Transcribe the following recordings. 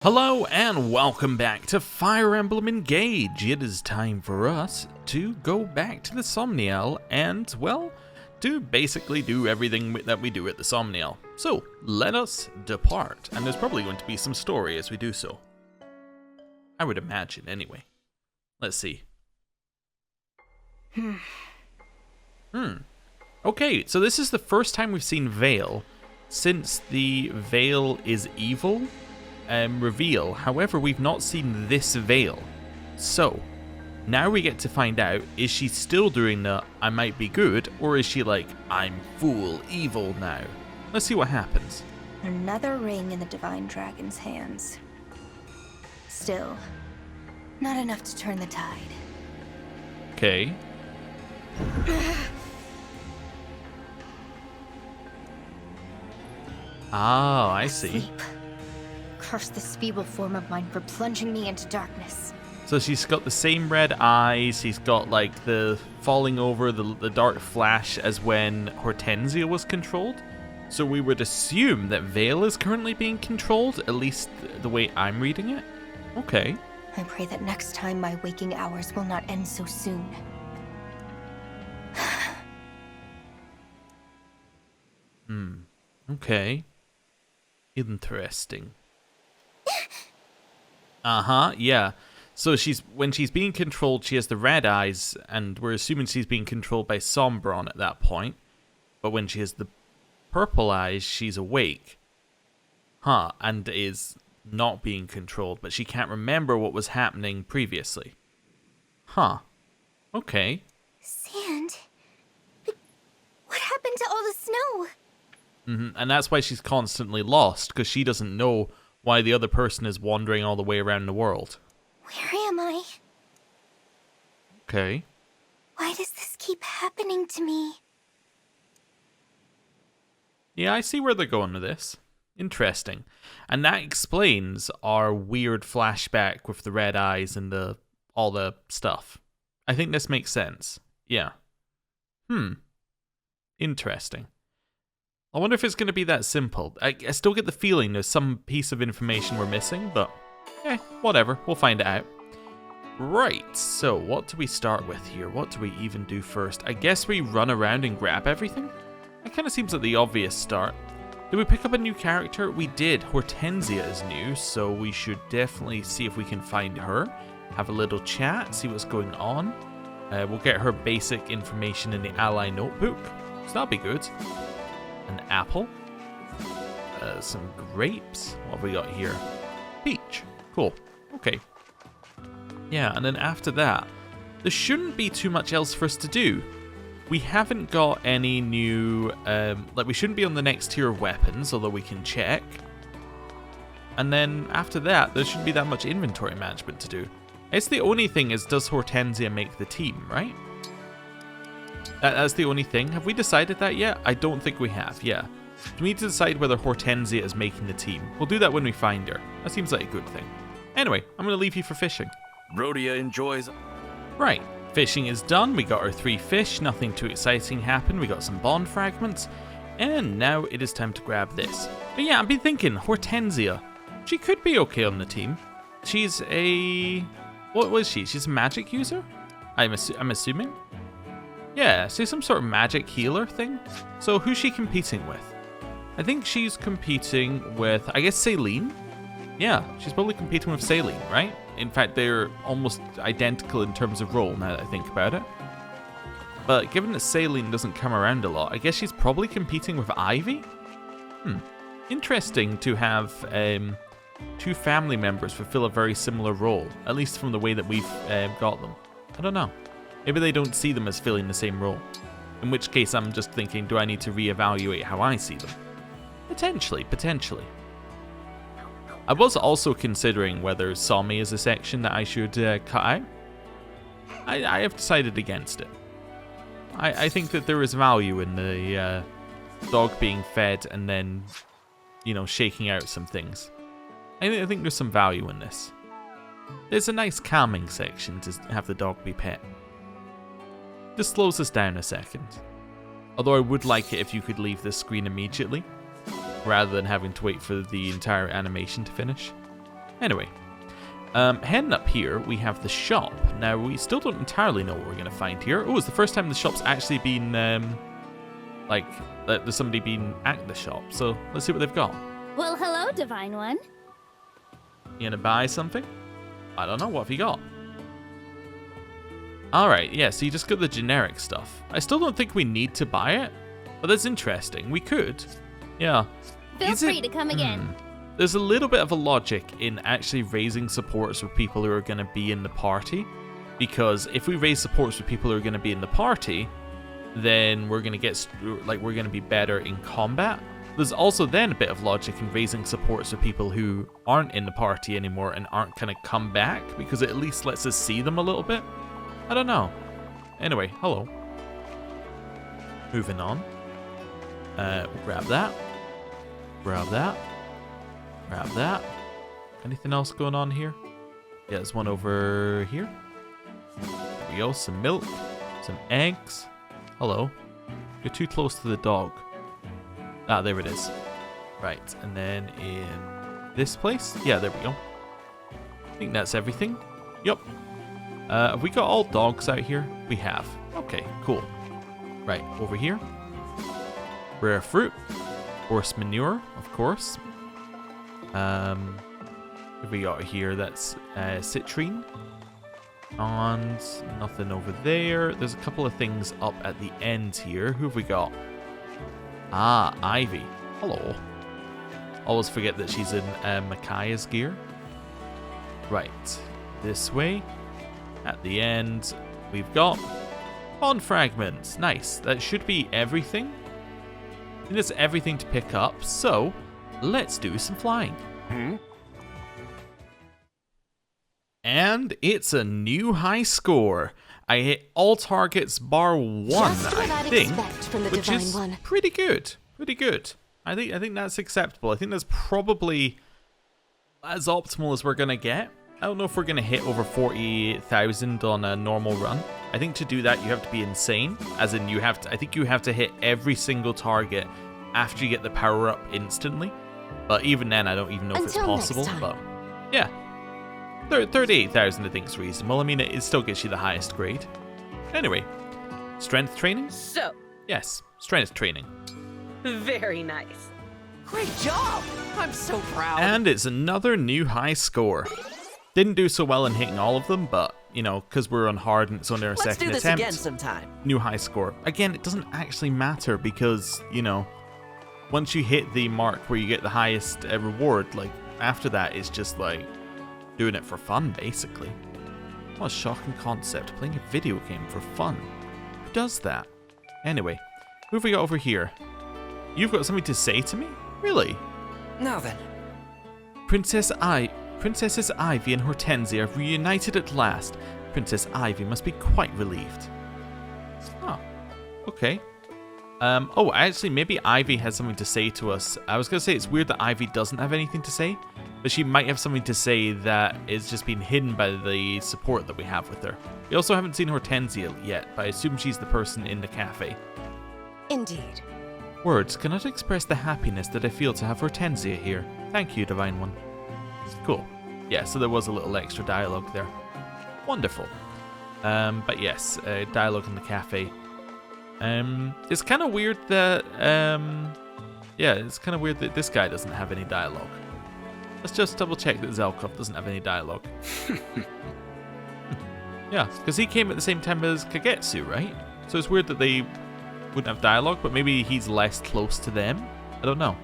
Hello and welcome back to Fire Emblem Engage. It is time for us to go back to the Somniel and, well, to basically do everything that we do at the Somniel. So, let us depart. And there's probably going to be some story as we do so. I would imagine, anyway. Let's see. Okay, so this is the first time we've seen Veil since the Veil is Evil reveal. However, we've not seen this Veil. So, now we get to find out, is she still doing the I might be good, or is she like, I'm full evil now? Let's see what happens. Another ring in the Divine Dragon's hands. Still, not enough to turn the tide. Okay. Oh, I see. Sleep. Curse this feeble form of mine for plunging me into darkness. So she's got the same red eyes, she's got like the falling over, the dark flash as when Hortensia was controlled. So we would assume that Veil is currently being controlled, at least the way I'm reading it. Okay. I pray that next time my waking hours will not end so soon. Okay. Interesting. Yeah. So when she's being controlled, she has the red eyes, and we're assuming she's being controlled by Sombron at that point. But when she has the purple eyes, she's awake. And is not being controlled, but she can't remember what was happening previously. Okay. Sand? But what happened to all the snow? And that's why she's constantly lost, because she doesn't know why the other person is wandering all the way around the world. Where am I? Okay. Why does this keep happening to me? Yeah, I see where they're going with this. Interesting. And that explains our weird flashback with the red eyes and all the stuff. I think this makes sense. Yeah. Interesting. I wonder if it's going to be that simple. I still get the feeling there's some piece of information we're missing, but whatever. We'll find it out. Right, so what do we start with here? What do we even do first? I guess we run around and grab everything? That kind of seems like the obvious start. Did we pick up a new character? We did. Hortensia is new, so we should definitely see if we can find her. Have a little chat, see what's going on. We'll get her basic information in the ally notebook, so that'll be good. An apple. Some grapes. What have we got here? Peach. Cool. Okay. Yeah, and then after that, there shouldn't be too much else for us to do. We haven't got any new... we shouldn't be on the next tier of weapons, although we can check. And then after that, there shouldn't be that much inventory management to do. It's the only thing is, does Hortensia make the team, right? That's the only thing. Have we decided that yet? I don't think we have, yeah. We need to decide whether Hortensia is making the team. We'll do that when we find her. That seems like a good thing. Anyway, I'm going to leave you for fishing. Rhodia enjoys... Right, fishing is done. We got our 3 fish. Nothing too exciting happened. We got some bond fragments. And now it is time to grab this. But yeah, I've been thinking, Hortensia. She could be okay on the team. She's a... What was she? She's a magic user? I'm assuming? Yeah, so some sort of magic healer thing. So who's she competing with? I think she's competing with, I guess, Celine? Yeah, she's probably competing with Celine, right? In fact, they're almost identical in terms of role now that I think about it. But given that Celine doesn't come around a lot, I guess she's probably competing with Ivy? Interesting to have 2 family members fulfill a very similar role, at least from the way that we've got them. I don't know. Maybe they don't see them as filling the same role. In which case I'm just thinking, do I need to reevaluate how I see them? Potentially. I was also considering whether Somi is a section that I should cut out. I have decided against it. I think that there is value in the dog being fed and then, shaking out some things. I think there's some value in this. There's a nice calming section to have the dog be pet. Just slows us down a second. Although I would like it if you could leave this screen immediately, rather than having to wait for the entire animation to finish. Anyway, heading up here, we have the shop. Now, we still don't entirely know what we're going to find here. Oh, it's the first time the shop's actually been, there's somebody been at the shop. So, let's see what they've got. Well, hello, Divine One. You going to buy something? I don't know. What have you got? Alright, yeah, so you just got the generic stuff. I still don't think we need to buy it, but that's interesting. We could. Yeah. Feel free to come again. There's a little bit of a logic in actually raising supports with people who are going to be in the party, because if we raise supports with people who are going to be in the party, then we're going to get, like, we're going to be better in combat. There's also then a bit of logic in raising supports with people who aren't in the party anymore and aren't going to come back, because it at least lets us see them a little bit. I don't know. Anyway, hello. Moving on. Grab that. Grab that. Grab that. Anything else going on here? Yeah, there's one over here. There we go. Some milk. Some eggs. Hello. You're too close to the dog. Ah, there it is. Right, and then in this place? Yeah, there we go. I think that's everything. Yup. Have we got all dogs out here? We have. Okay, cool. Right, over here. Rare fruit. Horse manure, of course. What have we got here? That's citrine. And nothing over there. There's a couple of things up at the end here. Who have we got? Ah, Ivy. Hello. Always forget that she's in Micaiah's gear. Right, this way. At the end, we've got bond fragments. Nice. That should be everything. I think that's everything to pick up. So, let's do some flying. And it's a new high score. I hit all targets bar 1, I think, which is pretty good. Pretty good. I think that's acceptable. I think that's probably as optimal as we're gonna get. I don't know if we're going to hit over 40,000 on a normal run. I think to do that, you have to be insane. As in, you have to. I think you have to hit every single target after you get the power-up instantly. But even then, I don't even know if it's possible. But yeah. 38,000 I think is reasonable. I mean, it still gets you the highest grade. Anyway, strength training? So. Yes, strength training. Very nice. Great job! I'm so proud. And it's another new high score. Didn't do so well in hitting all of them, but, you know, because we're on hard and it's only our second attempt. Let's do this again sometime. New high score. Again, it doesn't actually matter because, you know, once you hit the mark where you get the highest reward, like, after that, it's just, like, doing it for fun, basically. What a shocking concept, playing a video game for fun. Who does that? Anyway, who have we got over here? You've got something to say to me? Really? Now then. Princesses Ivy and Hortensia have reunited at last. Princess Ivy must be quite relieved. Oh, okay. Oh, actually, maybe Ivy has something to say to us. I was going to say it's weird that Ivy doesn't have anything to say, but she might have something to say that is just being hidden by the support that we have with her. We also haven't seen Hortensia yet, but I assume she's the person in the cafe. Indeed. Words cannot express the happiness that I feel to have Hortensia here. Thank you, Divine One. Cool. Yeah, so there was a little extra dialogue there. Wonderful. But yes, dialogue in the cafe. It's kind of weird that, yeah, it's kind of weird that this guy doesn't have any dialogue. Let's just double check that Zelkov doesn't have any dialogue. Yeah, because he came at the same time as Kagetsu, right? So it's weird that they wouldn't have dialogue, but maybe he's less close to them? I don't know.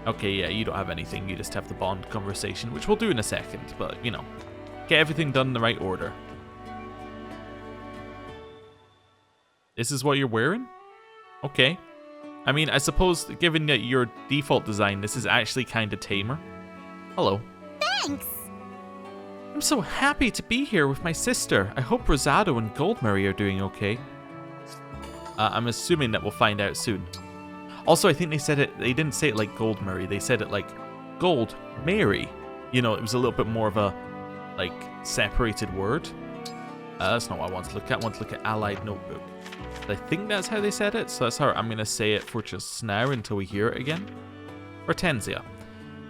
Okay, yeah, you don't have anything. You just have the bond conversation, which we'll do in a second, but, you know, get everything done in the right order. This is what you're wearing? Okay. I mean, I suppose, given that your default design, this is actually kind of tamer. Hello. Thanks! I'm so happy to be here with my sister. I hope Rosado and Goldmary are doing okay. I'm assuming that we'll find out soon. Also, I think they said it, they didn't say it like Goldmary, they said it like Gold Mary. You know, it was a little bit more of a, like, separated word. That's not what I want to look at. I want to look at Allied Notebook. I think that's how they said it, so that's how I'm going to say it for just now until we hear it again. Hortensia.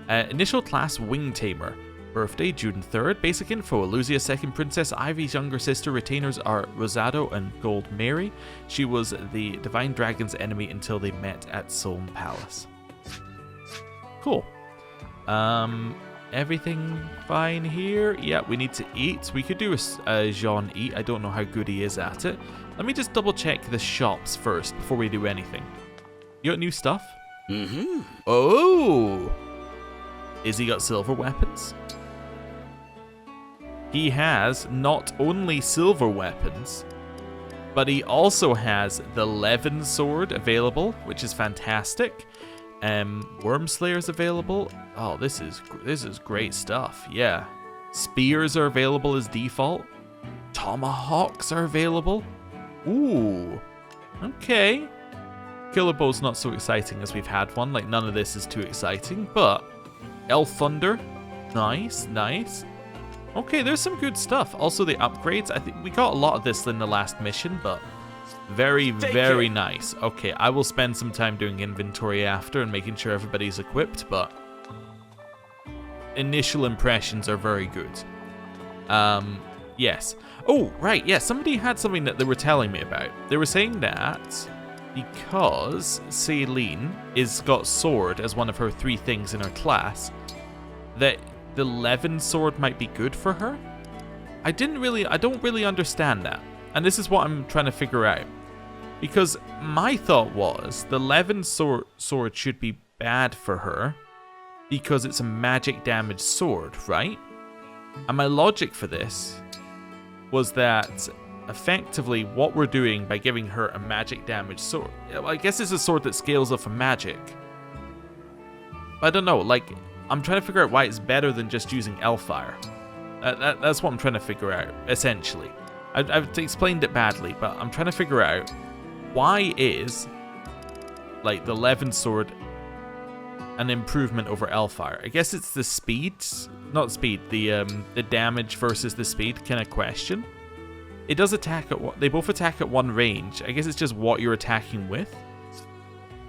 Initial class Wing Tamer. Birthday June 3rd. Basic info: Elusia, second princess, Ivy's younger sister. Retainers are Rosado and Gold Mary. She was the Divine Dragon's enemy until they met at Solm Palace. Cool. Everything fine here? Yeah, we need to eat. We could do a Jean eat. I don't know how good he is at it. Let me just double check the shops first before we do anything. You got new stuff? Mm-hmm. Oh! Is he got silver weapons? He has not only silver weapons, but he also has the Levin sword available, which is fantastic. Wormslayer's available. Oh, this is great stuff. Yeah. Spears are available as default. Tomahawks are available. Ooh. Okay. Killer Bow's not so exciting as we've had one. Like, none of this is too exciting, but Elf Thunder. Nice, nice. Okay, there's some good stuff. Also, the upgrades. I think we got a lot of this in the last mission, but very, very nice. Okay, I will spend some time doing inventory after and making sure everybody's equipped, but initial impressions are very good. Yes. Oh, right, yeah, somebody had something that they were telling me about. They were saying that because Celine is got sword as one of her 3 things in her class, that the Levin sword might be good for her. I don't really understand that. And this is what I'm trying to figure out. Because my thought was the Levin sword should be bad for her because it's a magic damage sword, right? And my logic for this was that effectively what we're doing by giving her a magic damage sword, I guess it's a sword that scales off of magic. I don't know, like, I'm trying to figure out why it's better than just using Elfire. That's what I'm trying to figure out, essentially. I've explained it badly, but I'm trying to figure out why is, like, the Levin sword an improvement over Elfire. I guess it's the speed, not speed, the damage versus the speed kind of question. It does attack at they both attack at one range. I guess it's just what you're attacking with.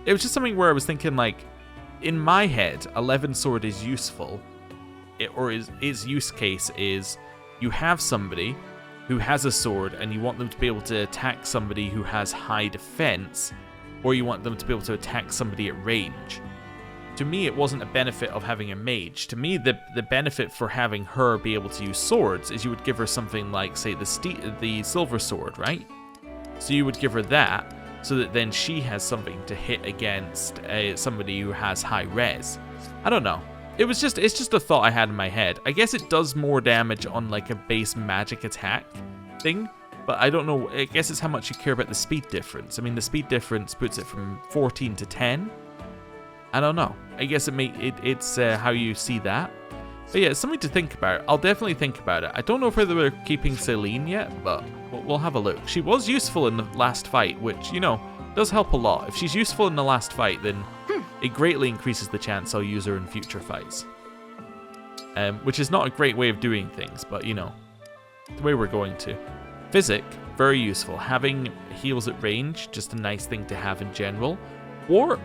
It was just something where I was thinking, like, in my head, a Levin sword is useful, its use case is you have somebody who has a sword and you want them to be able to attack somebody who has high defense, or you want them to be able to attack somebody at range. To me, it wasn't a benefit of having a mage. To me, the benefit for having her be able to use swords is you would give her something like, say, the silver sword, right? So you would give her that, so that then she has something to hit against somebody who has high res. I don't know. It's just a thought I had in my head. I guess it does more damage on like a base magic attack thing, but I don't know. I guess it's how much you care about the speed difference. I mean, the speed difference puts it from 14 to 10. I don't know. I guess it's how you see that. But yeah, it's something to think about. I'll definitely think about it. I don't know whether we're keeping Celine yet, but we'll have a look. She was useful in the last fight, which, you know, does help a lot. If she's useful in the last fight, then it greatly increases the chance I'll use her in future fights. Which is not a great way of doing things, but, you know, the way we're going to. Physic, very useful. Having heals at range, just a nice thing to have in general. Warp,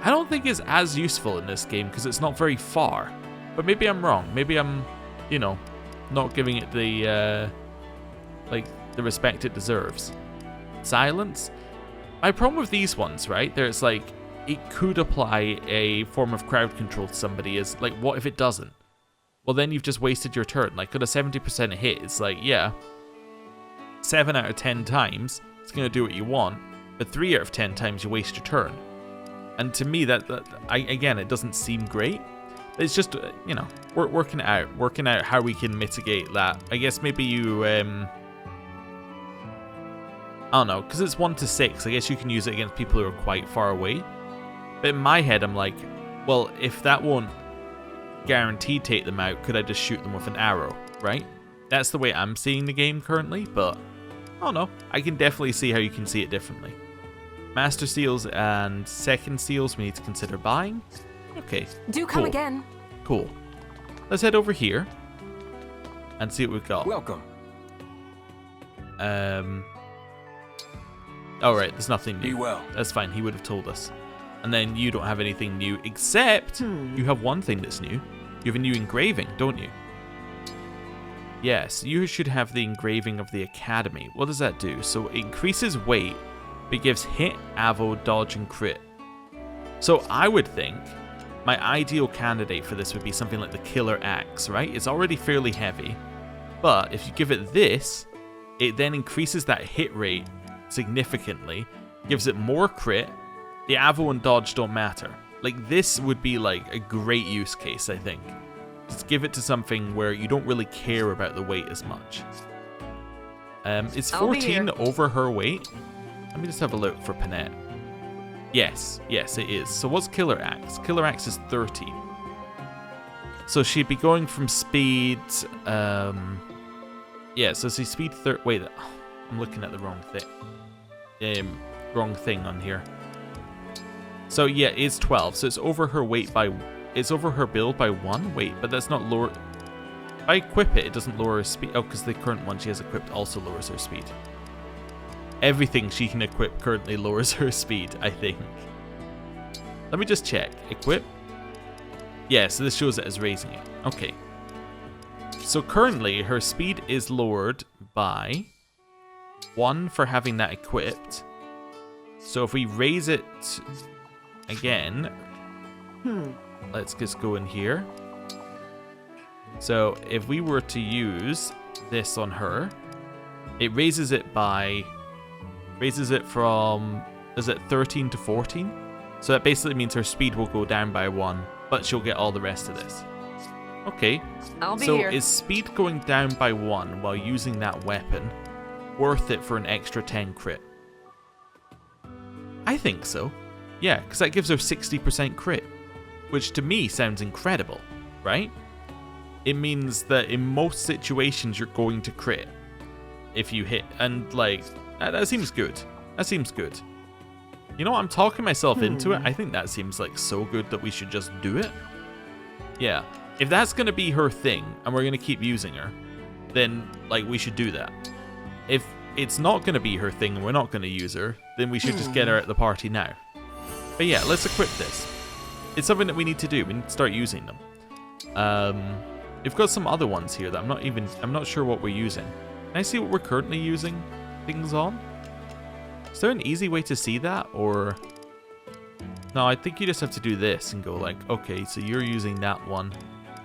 I don't think is as useful in this game because it's not very far. But maybe I'm wrong. Maybe I'm, you know, not giving it the, the respect it deserves. Silence. My problem with these ones, right, there's like, it could apply a form of crowd control to somebody is, like, what if it doesn't? Well, then you've just wasted your turn. Like, at a 70% hit, it's like, yeah, 7 out of 10 times, it's going to do what you want, but 3 out of 10 times you waste your turn. And to me, again, it doesn't seem great. It's just, you know, we're working out how we can mitigate that. I guess maybe you, I don't know, because it's 1 to 6, I guess you can use it against people who are quite far away. But in my head, I'm like, well, if that won't guarantee take them out, could I just shoot them with an arrow, right? That's the way I'm seeing the game currently, but I don't know. I can definitely see how you can see it differently. Master seals and second seals we need to consider buying. Okay. Do come again. Cool. Let's head over here and see what we've got. Welcome. Alright, there's nothing new. Be well. That's fine, he would have told us. And then you don't have anything new, except you have one thing that's new. You have a new engraving, don't you? Yes, you should have the engraving of the Academy. What does that do? So it increases weight, but gives hit, avo, dodge, and crit. So I would think my ideal candidate for this would be something like the Killer Axe, right? It's already fairly heavy, but if you give it this, it then increases that hit rate significantly, gives it more crit. The avo and dodge don't matter. Like, this would be like a great use case, I think. Just give it to something where you don't really care about the weight as much. Is 14 over her weight? Let me just have a look for Panette. Yes, it is. So what's Killer Axe? Killer Axe is 30. So she'd be going from speed... yeah, so see speed 30... Wait, I'm looking at the wrong thing. Wrong thing on here. So yeah, it's 12. So it's over her weight by... It's over her build by 1? Wait, but that's not lower... If I equip it, it doesn't lower her speed. Oh, because the current one she has equipped also lowers her speed. Everything she can equip currently lowers her speed, I think. Let me just check. Equip? Yeah, so this shows it as raising it. Okay. So currently, her speed is lowered by 1 for having that equipped. So if we raise it again... Let's just go in here. So if we were to use this on her, it raises it by... Raises it from... Is it 13 to 14? So that basically means her speed will go down by 1, but she'll get all the rest of this. Okay. So is speed going down by 1 while using that weapon worth it for an extra 10 crit? I think so. Yeah, because that gives her 60% crit, which to me sounds incredible, right? It means that in most situations you're going to crit if you hit, and like, that seems good. That seems good. You know what, I'm talking myself into it. I think that seems like so good that we should just do it. Yeah, if that's going to be her thing and we're going to keep using her, then like we should do that. If it's not going to be her thing and we're not going to use her, then we should just get her at the party now. But yeah, let's equip this. It's something that we need to do. We need to start using them. We've got some other ones here that I'm not sure what we're using. Can I see what we're currently using things on? Is there an easy way to see that, or... No, I think you just have to do this and go like, okay, so you're using that one.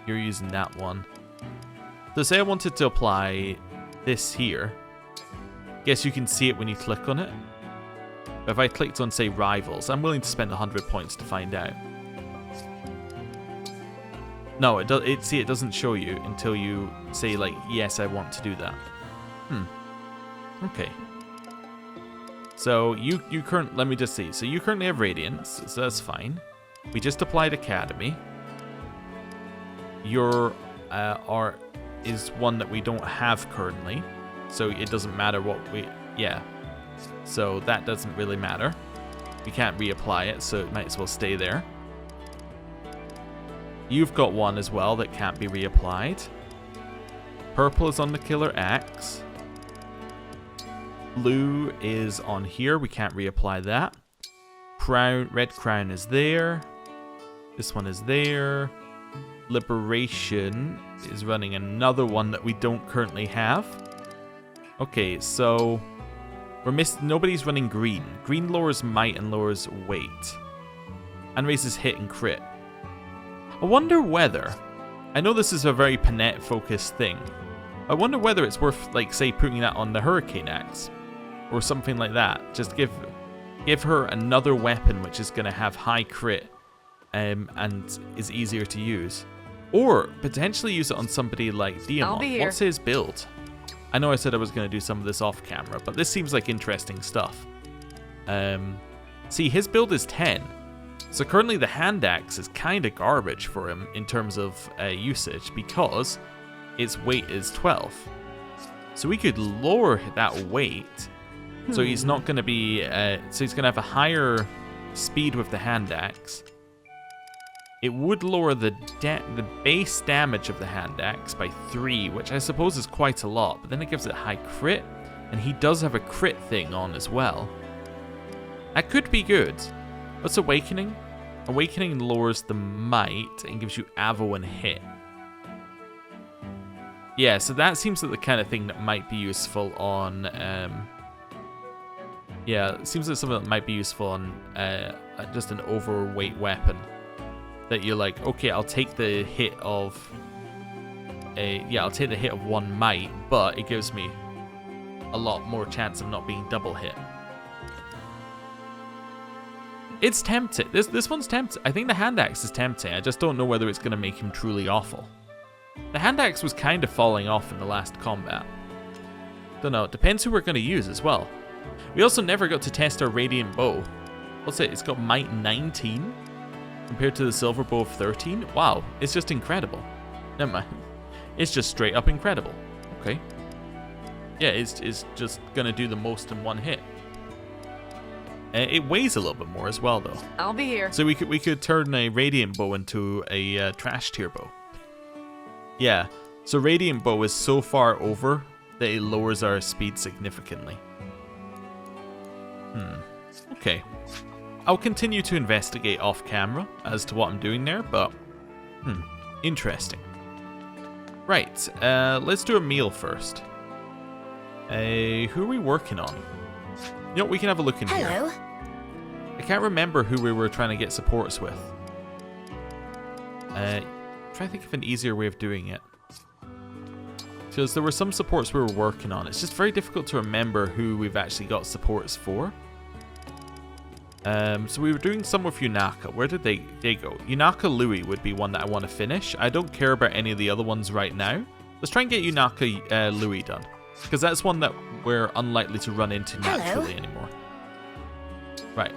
You're using that one. So say I wanted to apply this here. Guess you can see it when you click on it. But if I clicked on, say, Rivals, I'm willing to spend 100 points to find out. No, it doesn't show you until you say, like, yes, I want to do that. Okay. So you let me just see. So you currently have Radiance, so that's fine. We just applied Academy. Your art is one that we don't have currently, so it doesn't matter what we... Yeah. So that doesn't really matter. We can't reapply it, so it might as well stay there. You've got one as well that can't be reapplied. Purple is on the Killer Axe. Blue is on here. We can't reapply that. Crown, red crown is there. This one is there. Liberation is running another one that we don't currently have. Okay, so we're missing. Nobody's running green. Green lowers might and lowers weight, and raises hit and crit. I wonder whether, I know this is a very Panette focused thing. I wonder whether it's worth, like, say, putting that on the Hurricane Axe or something like that. Just give her another weapon which is going to have high crit and is easier to use. Or potentially use it on somebody like Diamond. What's his build? I know I said I was going to do some of this off camera, but this seems like interesting stuff. See, his build is 10. So currently the hand axe is kind of garbage for him in terms of usage because its weight is 12. So we could lower that weight. So he's not going to be... so he's going to have a higher speed with the hand axe. It would lower the base damage of the hand axe by 3, which I suppose is quite a lot. But then it gives it high crit. And he does have a crit thing on as well. That could be good. What's Awakening? Awakening lowers the might and gives you avo and hit. Yeah, so that seems like the kind of thing that might be useful on... yeah, it seems like something that might be useful on just an overweight weapon. That you're like, okay, I'll take the hit of... I'll take the hit of 1 might, but it gives me a lot more chance of not being double hit. It's tempting. This one's tempting. I think the hand axe is tempting. I just don't know whether it's going to make him truly awful. The hand axe was kind of falling off in the last combat. Don't know. It depends who we're going to use as well. We also never got to test our radiant bow. What's it? It's got might 19 compared to the silver bow of 13. Wow, it's just incredible. Never mind. It's just straight up incredible. Okay. Yeah, it's just going to do the most in 1 hit. It weighs a little bit more as well, though. I'll be here. So we could turn a radiant bow into a trash tier bow. Yeah. So radiant bow is so far over that it lowers our speed significantly. Okay. I'll continue to investigate off camera as to what I'm doing there, but interesting. Right. Let's do a meal first. Who are we working on? You know, we can have a look in here. Hello. I can't remember who we were trying to get supports with. Try to think of an easier way of doing it. Because there were some supports we were working on. It's just very difficult to remember who we've actually got supports for. So we were doing some with Yunaka. Where did they go? Yunaka Louis would be one that I want to finish. I don't care about any of the other ones right now. Let's try and get Yunaka Louis done. Because that's one that we're unlikely to run into naturally anymore. Right.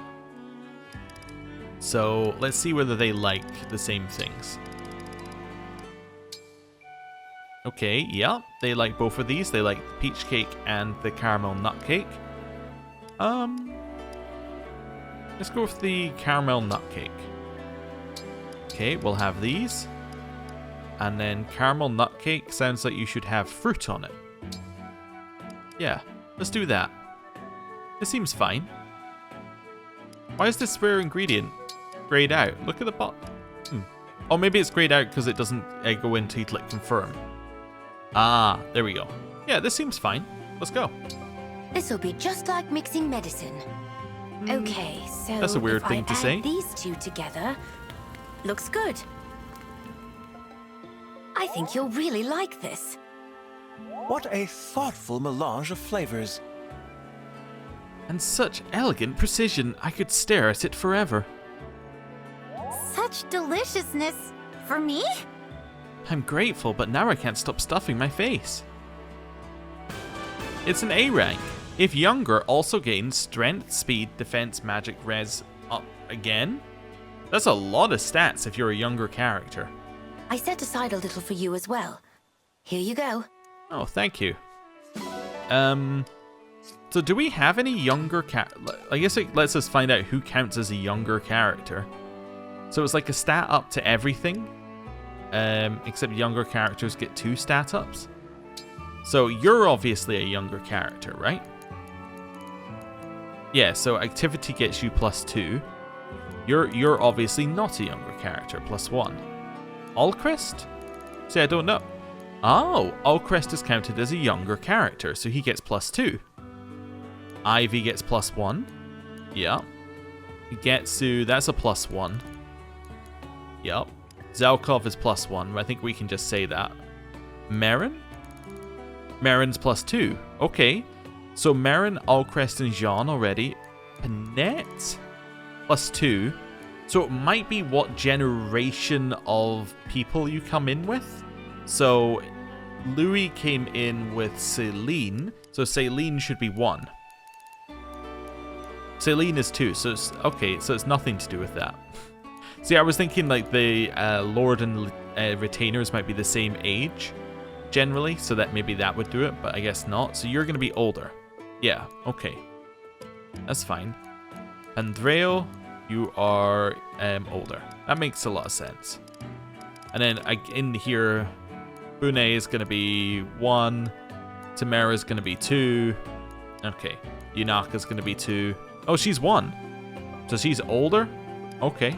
So let's see whether they like the same things. Okay, yeah, they like both of these. They like the peach cake and the caramel nut cake. Let's go with the caramel nut cake. Okay, we'll have these. And then caramel nut cake sounds like you should have fruit on it. Yeah, let's do that. This seems fine. Why is this rare ingredient grayed out? Look at the bottom. Oh, maybe it's grayed out because it doesn't go in until you click confirm. Ah, there we go. Yeah, this seems fine. Let's go. This'll be just like mixing medicine. Okay, so That's a weird if thing I to add say. these two together, looks good. I think you'll really like this. What a thoughtful melange of flavors. And such elegant precision, I could stare at it forever. Such deliciousness. For me? I'm grateful, but now I can't stop stuffing my face. It's an A rank. If younger, also gains strength, speed, defense, magic, res up again. That's a lot of stats if you're a younger character. I set aside a little for you as well. Here you go. Oh, thank you. So do we have any younger I guess it lets us find out who counts as a younger character. So it's like a stat up to everything. Except younger characters get 2 stat ups. So you're obviously a younger character, right? Yeah, so activity gets you +2. You're obviously not a younger character, +1. Alcrest? See, I don't know. Oh, Alcrest is counted as a younger character, so he gets +2. Ivy gets +1. Yeah. Getsu, that's a +1. Yep. Zelkov is +1. I think we can just say that. Marin? Marin's +2. Okay. So Marin, Alcrest, and Jean already. Annette? +2. So it might be what generation of people you come in with. So Louis came in with Celine. So Celine should be 1. Celine is 2. So it's, okay, so it's nothing to do with that. See, I was thinking like the Lord and Retainers might be the same age, generally, so that maybe that would do it, but I guess not. So you're going to be older. Yeah, okay. That's fine. Andreo, you are older. That makes a lot of sense. And then in here, Bune is going to be 1. Tamara is going to be 2. Okay. Yunaka's going to be 2. Oh, she's 1. So she's older? Okay.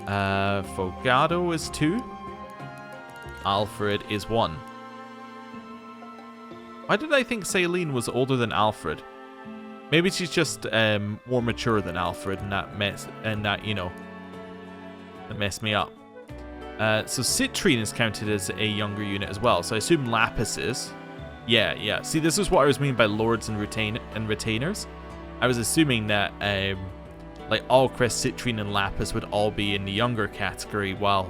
Fogado is 2. Alfred is 1. Why did I think Celine was older than Alfred? Maybe she's just more mature than Alfred, and that messed me up. So Citrine is counted as a younger unit as well. So I assume Lapis is. Yeah. See, this is what I was meaning by lords and retainers. I was assuming that like Allcrest, Citrine, and Lapis would all be in the younger category, while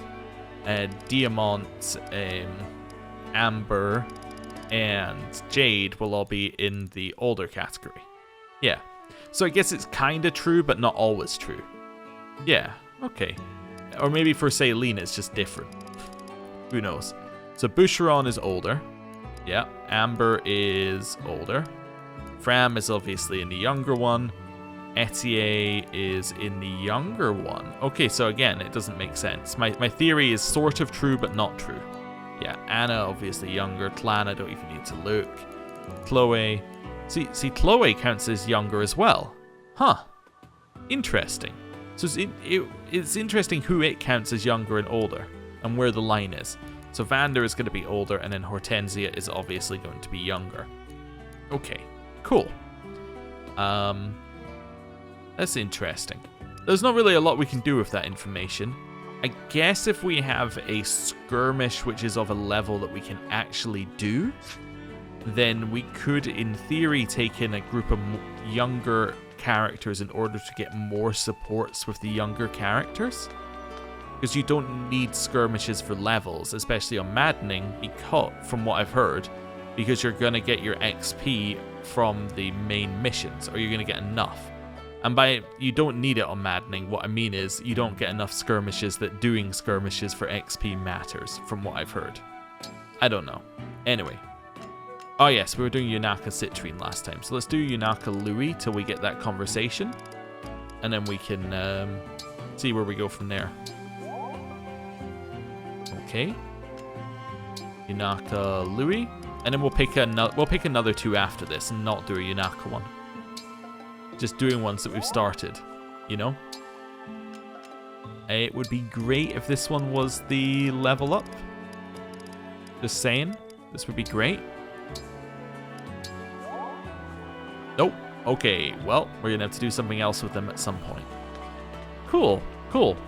Diamant, Amber, and Jade will all be in the older category. Yeah. So I guess it's kind of true, but not always true. Yeah, okay. Or maybe for Celine it's just different. Who knows? So Boucheron is older. Yeah. Amber is older. Fram is obviously in the younger one. Etier is in the younger one. Okay, so again, it doesn't make sense. My theory is sort of true, but not true. Yeah, Anna, obviously younger. Tlana, don't even need to look. Chloe. See, Chloe counts as younger as well. Huh. Interesting. So it's interesting who it counts as younger and older, and where the line is. So Vander is going to be older, and then Hortensia is obviously going to be younger. Okay, cool. That's interesting. There's not really a lot we can do with that information. I guess if we have a skirmish which is of a level that we can actually do, then we could, in theory, take in a group of younger characters in order to get more supports with the younger characters. Because you don't need skirmishes for levels, especially on Maddening, because, from what I've heard, because you're going to get your XP from the main missions, or you're going to get enough. And by you don't need it on Maddening, what I mean is you don't get enough skirmishes that doing skirmishes for XP matters, from what I've heard. I don't know. Anyway. Oh yes, we were doing Yunaka Citrine last time. So let's do Yunaka Louis till we get that conversation. And then we can see where we go from there. Okay. Yunaka Louis. And then we'll pick another 2 after this and not do a Yunaka one. Just doing ones that we've started, you know? It would be great if this one was the level up. Just saying. This would be great. Nope. Okay, well, we're going to have to do something else with them at some point. Cool. What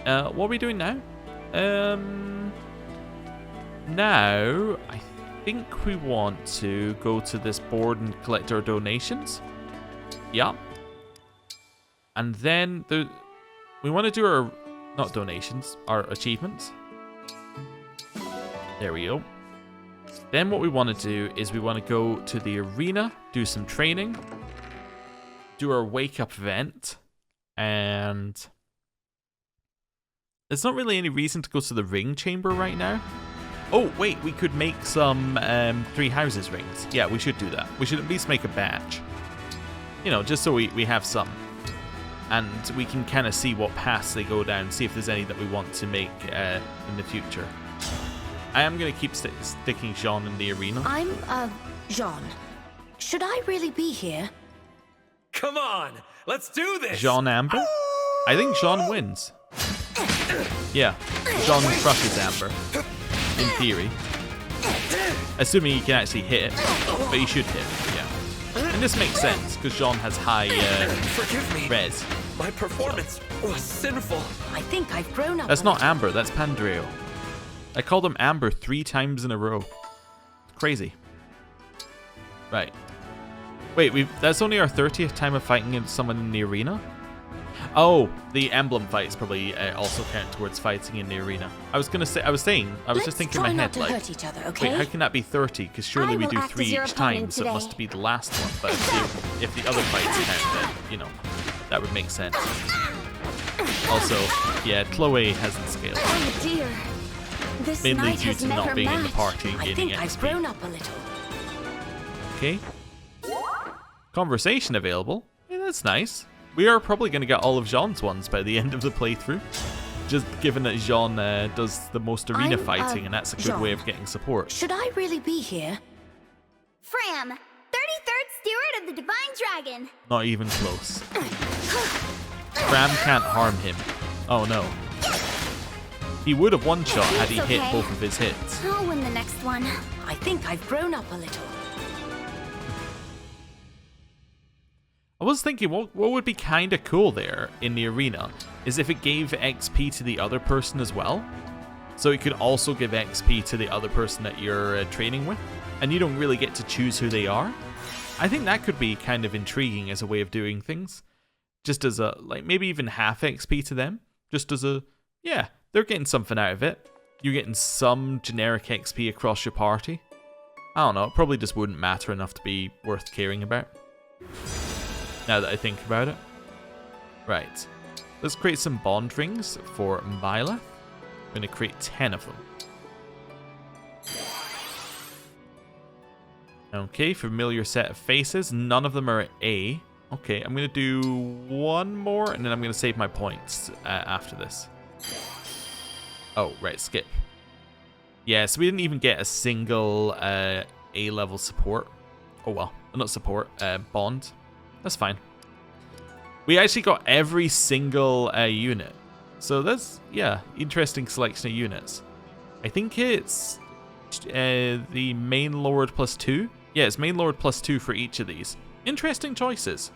are we doing now? Now, I think we want to go to this board and collect our donations. Yeah. And then we want to do our, not donations, our achievements. There we go. Then what we want to do is we want to go to the arena, do some training, do our wake up event, and there's not really any reason to go to the ring chamber right now. Oh, wait, we could make some 3 houses rings. Yeah, we should do that. We should at least make a batch. You know, just so we have some. And we can kind of see what paths they go down, see if there's any that we want to make in the future. I am going to keep sticking Jean in the arena. I'm, Jean. Should I really be here? Come on, let's do this! Jean Amber? I think Jean wins. Yeah, Jean crushes Amber. In theory. Assuming he can actually hit it. But he should hit it, yeah. And this makes sense, because Jean has high Forgive me. res. My performance was sinful. I think I've grown up. That's not Amber, that's Pandreo. I called him Amber 3 times in a row. Crazy. Right. Wait, that's only our 30th time of fighting someone in the arena? Oh, the emblem fights probably also count towards fighting in the arena. I was just thinking in my head, like, hurt each other, okay? wait, how can that be 30? Because surely we do 3 each time, so it must be the last one. But if the other fights count, then, you know, that would make sense. Also, yeah, Chloe hasn't scaled. Oh dear. This Mainly night due has to met not her being in the match. party and I gaining think I've XP. grown up a little. Okay. Conversation available. Yeah, that's nice. We are probably going to get all of Jean's ones by the end of the playthrough. Just given that Jean does the most arena fighting, and that's a good Jean. way of getting support. Should I really be here? Fram, 33rd Steward of the Divine Dragon. Not even close. Ram can't harm him. Oh no. He would have one-shot had he hit both of his hits. I'll win the next one. I think I've grown up a little. I was thinking what would be kind of cool there in the arena is if it gave XP to the other person as well. So it could also give XP to the other person that you're training with. And you don't really get to choose who they are. I think that could be kind of intriguing as a way of doing things. Just as a, like, maybe even half XP to them. Just as a, yeah, they're getting something out of it. You're getting some generic XP across your party. I don't know, it probably just wouldn't matter enough to be worth caring about. Now that I think about it. Right. Let's create some bond rings for Mila. I'm going to create 10 of them. Okay, familiar set of faces. None of them are A. Okay, I'm going to do one more, and then I'm going to save my points after this. Oh, right, skip. Yeah, so we didn't even get a single A-level support. Oh well, not support, bond. That's fine. We actually got every single unit. So that's, yeah, interesting selection of units. I think it's the main lord +2. Yeah, it's main lord +2 for each of these. Interesting choices.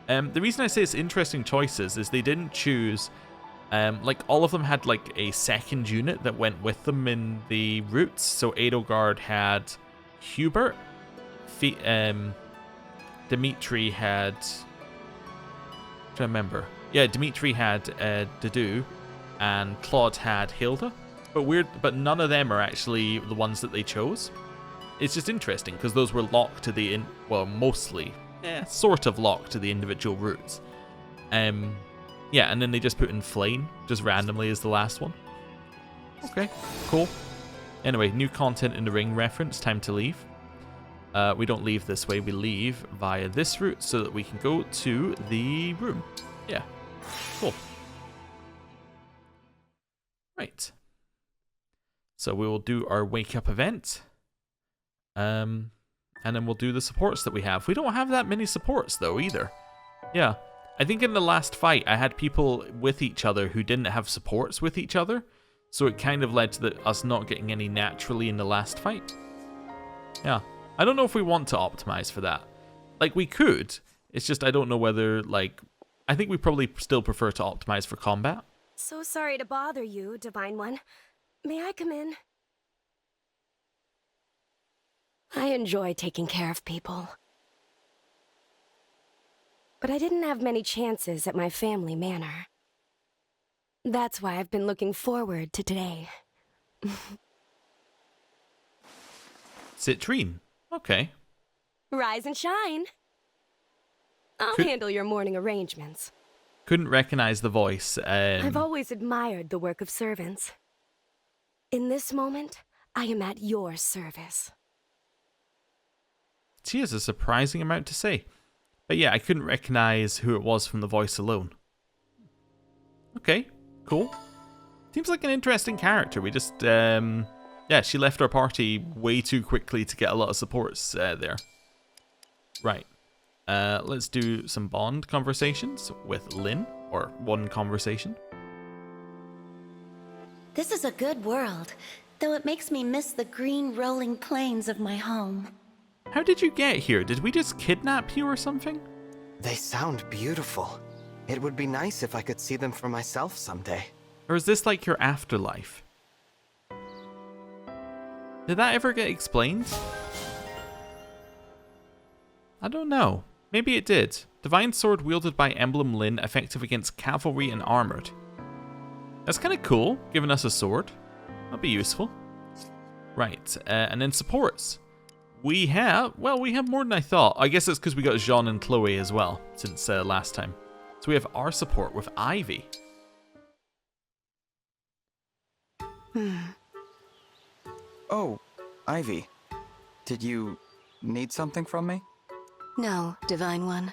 The reason I say it's interesting choices is they didn't choose, like all of them had like a second unit that went with them in the routes. So Edelgard had Hubert, Dimitri had, I'm trying to remember. Yeah, Dimitri had Dedu, and Claude had Hilda. But none of them are actually the ones that they chose. It's just interesting because those were locked to the mostly, sort of locked to the individual routes. Yeah, and then they just put in Flame just randomly as the last one. Okay, cool. Anyway, new content in the ring reference. Time to leave. We don't leave this way. We leave via this route so that we can go to the room. Yeah. Cool. Right. So we will do our wake up event. And then we'll do the supports that we have. We don't have that many supports though either. Yeah. I think in the last fight I had people with each other who didn't have supports with each other. So it kind of led to us not getting any naturally in the last fight. Yeah. I don't know if we want to optimize for that. Like we could. It's just I don't know whether like I think we probably still prefer to optimize for combat. So sorry to bother you, Divine One. May I come in? I enjoy taking care of people. But I didn't have many chances at my family manor. That's why I've been looking forward to today. Citrine. Okay. Rise and shine. I'll handle your morning arrangements. Couldn't recognize the voice. I've always admired the work of servants. In this moment, I am at your service. She has a surprising amount to say. But yeah, I couldn't recognize who it was from the voice alone. Okay, cool. Seems like an interesting character. We just, yeah, she left our party way too quickly to get a lot of supports there. Right. Let's do some bond conversations with Lynn, or one conversation. This is a good world, though it makes me miss the green rolling plains of my home. How did you get here? Did we just kidnap you or something? They sound beautiful. It would be nice if I could see them for myself someday. Or is this like your afterlife? Did that ever get explained? I don't know. Maybe it did. Divine sword wielded by Emblem Lynn, effective against cavalry and armored. That's kind of cool, giving us a sword. That'd be useful. Right, and then supports. We have more than I thought. I guess it's because we got Jean and Chloe as well, since last time. So we have our support with Ivy. Oh, Ivy. Did you need something from me? No, Divine One.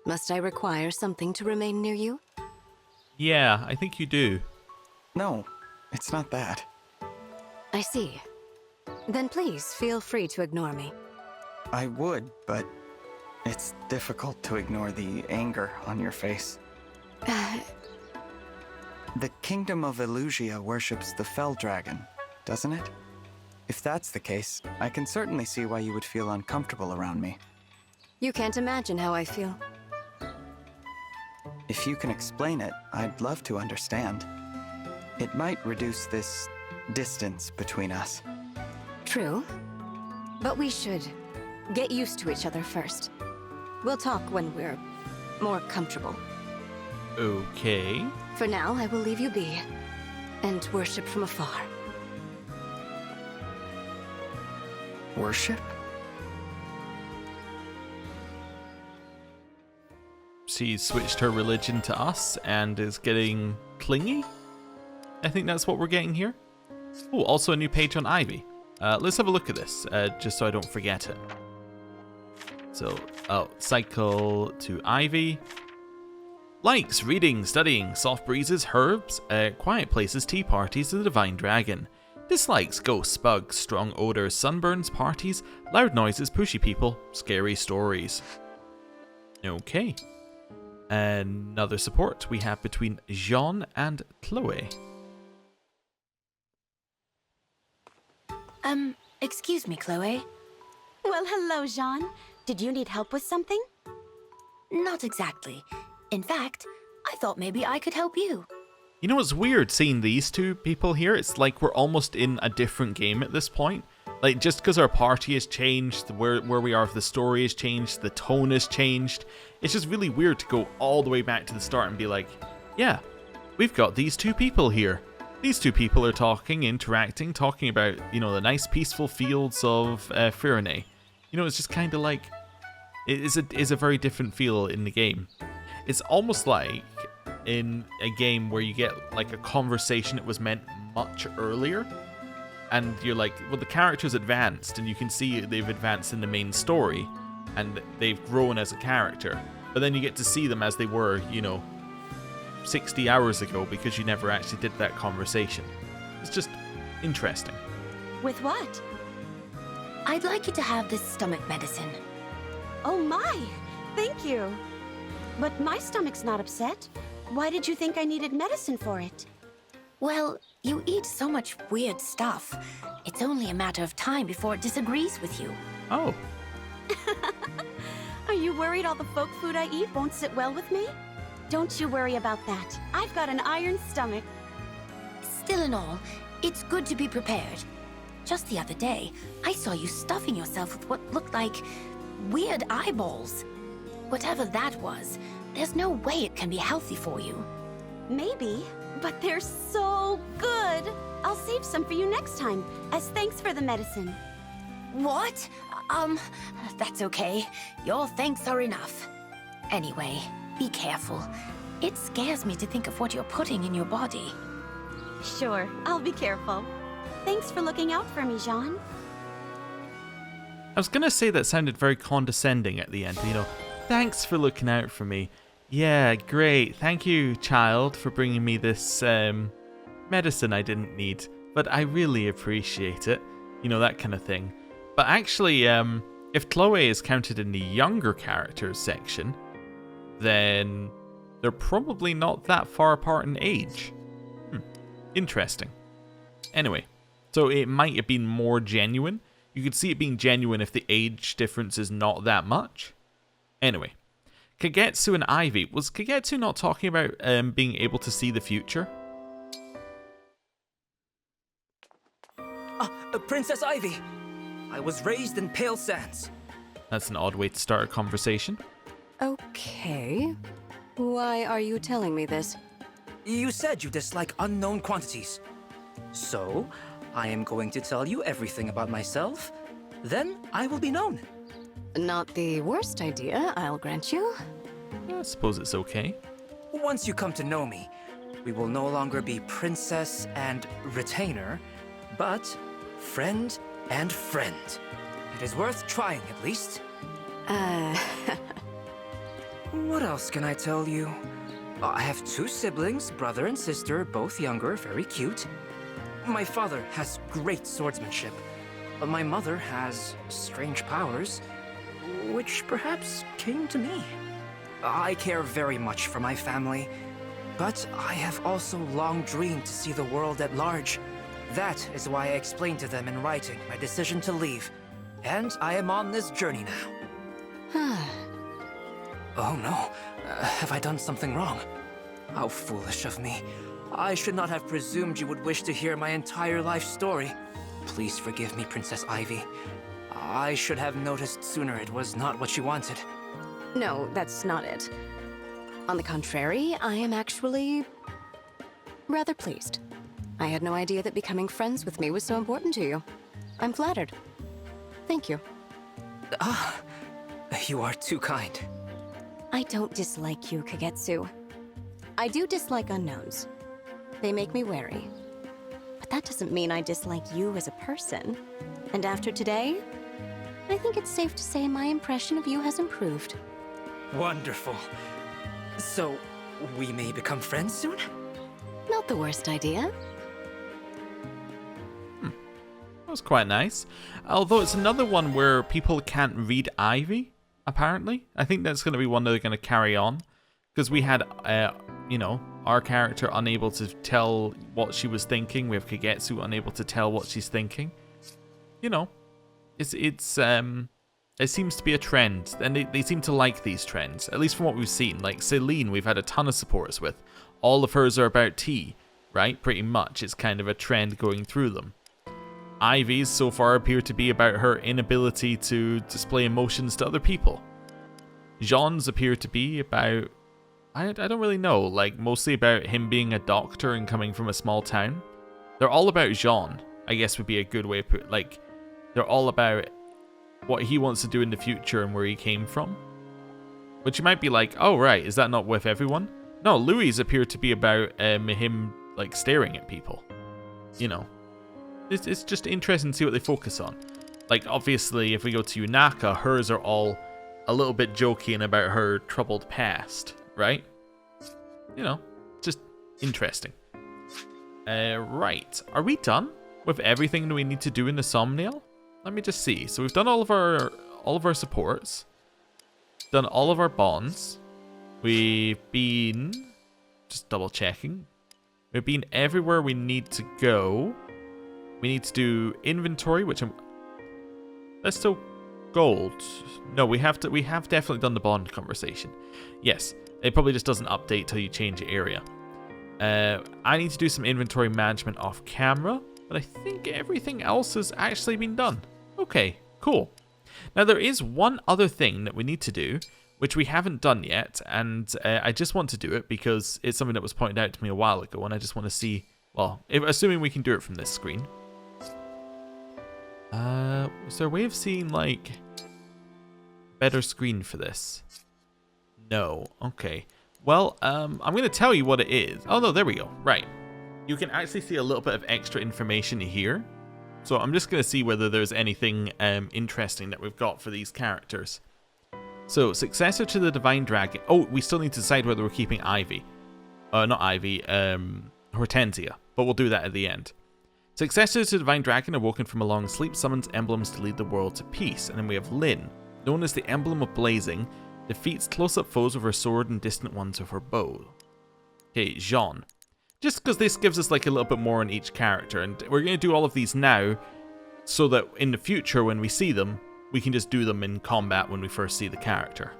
Must I require something to remain near you? Yeah, I think you do. No, it's not that. I see. Then please feel free to ignore me. I would, but It's difficult to ignore the anger on your face. The Kingdom of Elusia worships the Fell Dragon, doesn't it? If that's the case, I can certainly see why you would feel uncomfortable around me. You can't imagine how I feel. If you can explain it, I'd love to understand. It might reduce this distance between us. True. But we should get used to each other first. We'll talk when we're more comfortable. Okay. For now, I will leave you be and worship from afar. Worship? She switched her religion to us and is getting clingy. I think that's what we're getting here. Oh, also a new page on Ivy. Let's have a look at this, just so I don't forget it. So, cycle to Ivy. Likes reading, studying, soft breezes, herbs, quiet places, tea parties, the Divine Dragon. Dislikes ghosts, bugs, strong odors, sunburns, parties, loud noises, pushy people, scary stories. Okay. Another support we have between Jean and Chloe. Excuse me, Chloe. Well, hello, Jean. Did you need help with something? Not exactly. In fact, I thought maybe I could help you. You know what's weird seeing these two people here? It's like we're almost in a different game at this point. Like, just because our party has changed, where we are, if the story has changed, the tone has changed. It's just really weird to go all the way back to the start and be like, yeah, we've got these two people here. These two people are talking, interacting, talking about, you know, the nice peaceful fields of Firene. You know, it's just kind of like, it is a very different feel in the game. It's almost like in a game where you get like a conversation that was meant much earlier, and you're like, well, the character's advanced, and you can see they've advanced in the main story, and they've grown as a character, but then you get to see them as they were, you know, 60 hours ago, because you never actually did that conversation. It's just interesting. With what? I'd like you to have this stomach medicine. Oh my! Thank you. But my stomach's not upset. Why did you think I needed medicine for it? Well, you eat so much weird stuff. It's only a matter of time before it disagrees with you. Oh. Are you worried all the folk food I eat won't sit well with me? Don't you worry about that. I've got an iron stomach. Still in all, it's good to be prepared. Just the other day, I saw you stuffing yourself with what looked like weird eyeballs. Whatever that was, there's no way it can be healthy for you. Maybe, but they're so good. I'll save some for you next time, as thanks for the medicine. What? That's okay. Your thanks are enough. Anyway, be careful. It scares me to think of what you're putting in your body. Sure, I'll be careful. Thanks for looking out for me, Jean. I was gonna say that sounded very condescending at the end, you know, thanks for looking out for me. Yeah, great. Thank you, child, for bringing me this medicine I didn't need, but I really appreciate it. You know, that kind of thing. But actually, if Chloe is counted in the younger characters section, then they're probably not that far apart in age. Interesting. Anyway, so it might have been more genuine. You could see it being genuine if the age difference is not that much. Anyway, Kagetsu and Ivy. Was Kagetsu not talking about being able to see the future? Princess Ivy. I was raised in Pale Sands. That's an odd way to start a conversation. Okay. Why are you telling me this? You said you dislike unknown quantities. So, I am going to tell you everything about myself. Then I will be known. Not the worst idea, I'll grant you. I suppose it's okay. Once you come to know me, we will no longer be princess and retainer, but friend and friend. It is worth trying, at least. What else can I tell you? I have 2 siblings, brother and sister, both younger, very cute. My father has great swordsmanship, but my mother has strange powers. which perhaps came to me. I care very much for my family, but I have also long dreamed to see the world at large. That is why I explained to them in writing my decision to leave, and I am on this journey now. Oh no, have I done something wrong? How foolish of me. I should not have presumed you would wish to hear my entire life story. Please forgive me, Princess Ivy. I should have noticed sooner it was not what you wanted. No, that's not it. On the contrary, I am actually rather pleased. I had no idea that becoming friends with me was so important to you. I'm flattered. Thank you. Ah, you are too kind. I don't dislike you, Kagetsu. I do dislike unknowns. They make me wary. But that doesn't mean I dislike you as a person. And after today, I think it's safe to say my impression of you has improved. Wonderful. So, we may become friends soon? Not the worst idea. That was quite nice. Although it's another one where people can't read Ivy, apparently. I think that's going to be one that they're going to carry on. Because we had, you know, our character unable to tell what she was thinking. We have Kagetsu unable to tell what she's thinking. You know, it seems to be a trend. And they seem to like these trends, at least from what we've seen. Like Celine, we've had a ton of supporters with. All of hers are about tea, right? Pretty much. It's kind of a trend going through them. Ivy's so far appear to be about her inability to display emotions to other people. Jean's appear to be about, I don't really know, like mostly about him being a doctor and coming from a small town. They're all about Jean, I guess would be a good way to put it. Like, they're all about what he wants to do in the future and where he came from. Which you might be like, oh right, is that not with everyone? No, Louis appear to be about him like staring at people. You know. It's just interesting to see what they focus on. Like, obviously, if we go to Yunaka, hers are all a little bit jokey and about her troubled past, right? You know, just interesting. Right. Are we done with everything that we need to do in the Somniel? Let me just see. So we've done all of our supports. Done all of our bonds. We've been... just double checking. We've been everywhere we need to go. We need to do inventory, which I'm... That's still gold. No, we have definitely done the bond conversation. Yes, it probably just doesn't update till you change the area. I need to do some inventory management off camera, but I think everything else has actually been done. Okay, cool. Now there is one other thing that we need to do, which we haven't done yet, and I just want to do it because it's something that was pointed out to me a while ago, and I just want to see, well, assuming we can do it from this screen. Is there a way of seeing, like, better screen for this? No. Okay. Well, I'm going to tell you what it is. Oh, no, there we go. Right. You can actually see a little bit of extra information here. So I'm just going to see whether there's anything interesting that we've got for these characters. So, successor to the Divine Dragon. Oh, we still need to decide whether we're keeping Ivy. Not Ivy, Hortensia. But we'll do that at the end. Successor to the Divine Dragon, awoken from a long sleep, summons emblems to lead the world to peace. And then we have Lyn, known as the Emblem of Blazing, defeats close-up foes with her sword and distant ones with her bow. Okay, Jean. Just because this gives us like a little bit more on each character, and we're going to do all of these now, so that in the future when we see them, we can just do them in combat when we first see the character.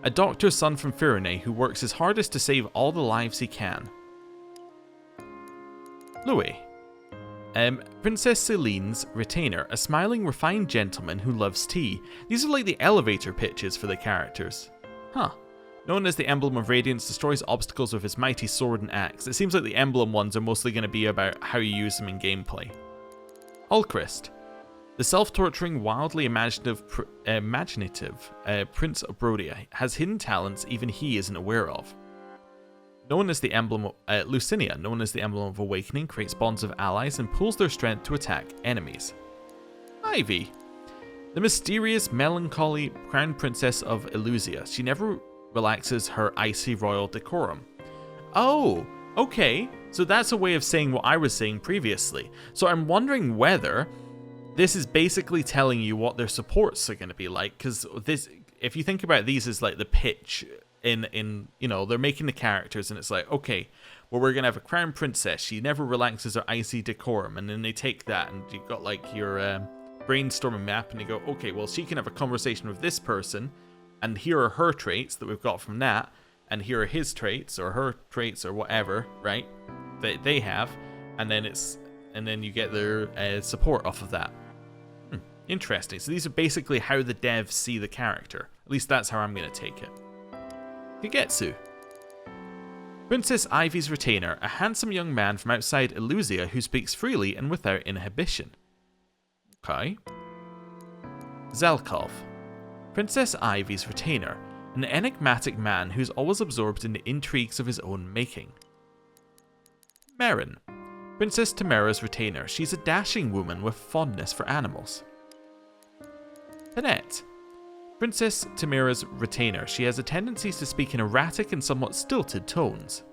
A doctor's son from Firene who works his hardest to save all the lives he can. Louis. Princess Celine's retainer, a smiling, refined gentleman who loves tea. These are like the elevator pitches for the characters. Huh. Known as the Emblem of Radiance, destroys obstacles with his mighty sword and axe. It seems like the emblem ones are mostly going to be about how you use them in gameplay. Ulchrist. The self-torturing, wildly imaginative Prince of Brodia has hidden talents even he isn't aware of. Known as the Emblem of Lucinia, known as the Emblem of Awakening, creates bonds of allies and pulls their strength to attack enemies. Ivy. The mysterious, melancholy Crown Princess of Elusia. She never relaxes her icy royal decorum. Oh, okay. So that's a way of saying what I was saying previously. So I'm wondering whether this is basically telling you what their supports are going to be like, because this, if you think about these as like the pitch in you know, they're making the characters, and it's like, okay, well, we're going to have a crown princess. She never relaxes her icy decorum. And then they take that, and you've got like your brainstorming map, and you go, okay, well, she can have a conversation with this person, and here are her traits that we've got from that, and here are his traits, or her traits, or whatever, right, that they have, and then you get their support off of that. Interesting. So these are basically how the devs see the character. At least that's how I'm going to take it. Kagetsu. Princess Ivy's retainer, a handsome young man from outside Illusia who speaks freely and without inhibition. Okay. Zelkov. Princess Ivy's retainer, an enigmatic man who's always absorbed in the intrigues of his own making. Marin. Princess Tamara's retainer, she's a dashing woman with fondness for animals. Panette. Princess Tamara's retainer, she has a tendency to speak in erratic and somewhat stilted tones.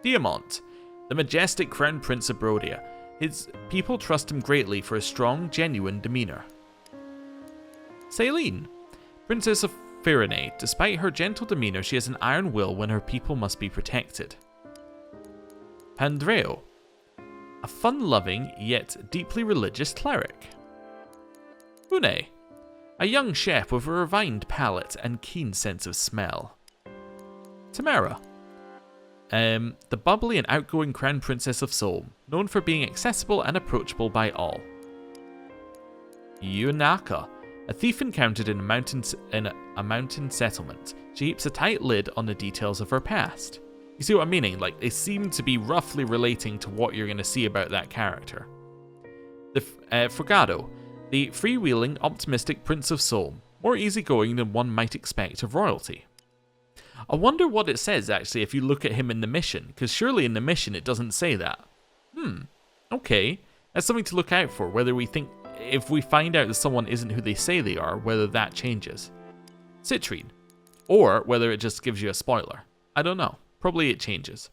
Diamant, the majestic crown prince of Brodia. His people trust him greatly for his strong, genuine demeanor. Celine, Princess of Firene, despite her gentle demeanor, she has an iron will when her people must be protected. Pandreo, a fun-loving yet deeply religious cleric. Une, a young chef with a refined palate and keen sense of smell. Tamara, the bubbly and outgoing crown princess of Solm, known for being accessible and approachable by all. Yunaka, a thief encountered in a mountain settlement. She keeps a tight lid on the details of her past. You see what I'm meaning? Like, they seem to be roughly relating to what you're going to see about that character. The Frugado, the freewheeling, optimistic Prince of Solm, more easygoing than one might expect of royalty. I wonder what it says, actually, if you look at him in the mission, because surely in the mission it doesn't say that. Okay. That's something to look out for, whether we think, if we find out that someone isn't who they say they are, whether that changes. Citrine. Or whether it just gives you a spoiler. I don't know. Probably it changes.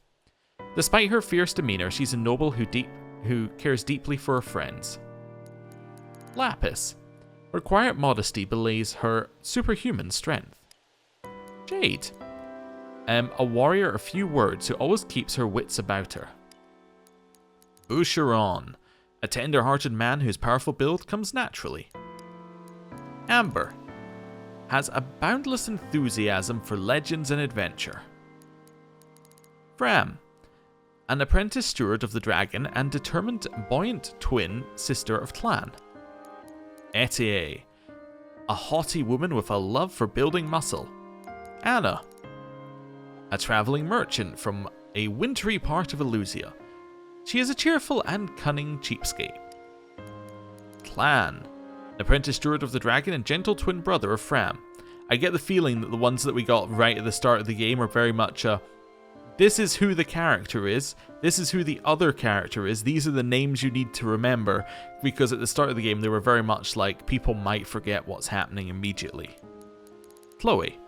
Despite her fierce demeanor, she's a noble who cares deeply for her friends. Lapis. Her quiet modesty belies her superhuman strength. Jade. A warrior of few words who always keeps her wits about her. Boucheron. A tender-hearted man whose powerful build comes naturally. Amber. Has a boundless enthusiasm for legends and adventure. Fram. An apprentice steward of the dragon and determined, buoyant twin sister of Clan. Etier. A haughty woman with a love for building muscle. Anna. A travelling merchant from a wintry part of Illusia. She is a cheerful and cunning cheapskate. Clan. Apprentice steward of the dragon and gentle twin brother of Fram. I get the feeling that the ones that we got right at the start of the game are very much this is who the character is, this is who the other character is, these are the names you need to remember, because at the start of the game they were very much like people might forget what's happening immediately. Chloe.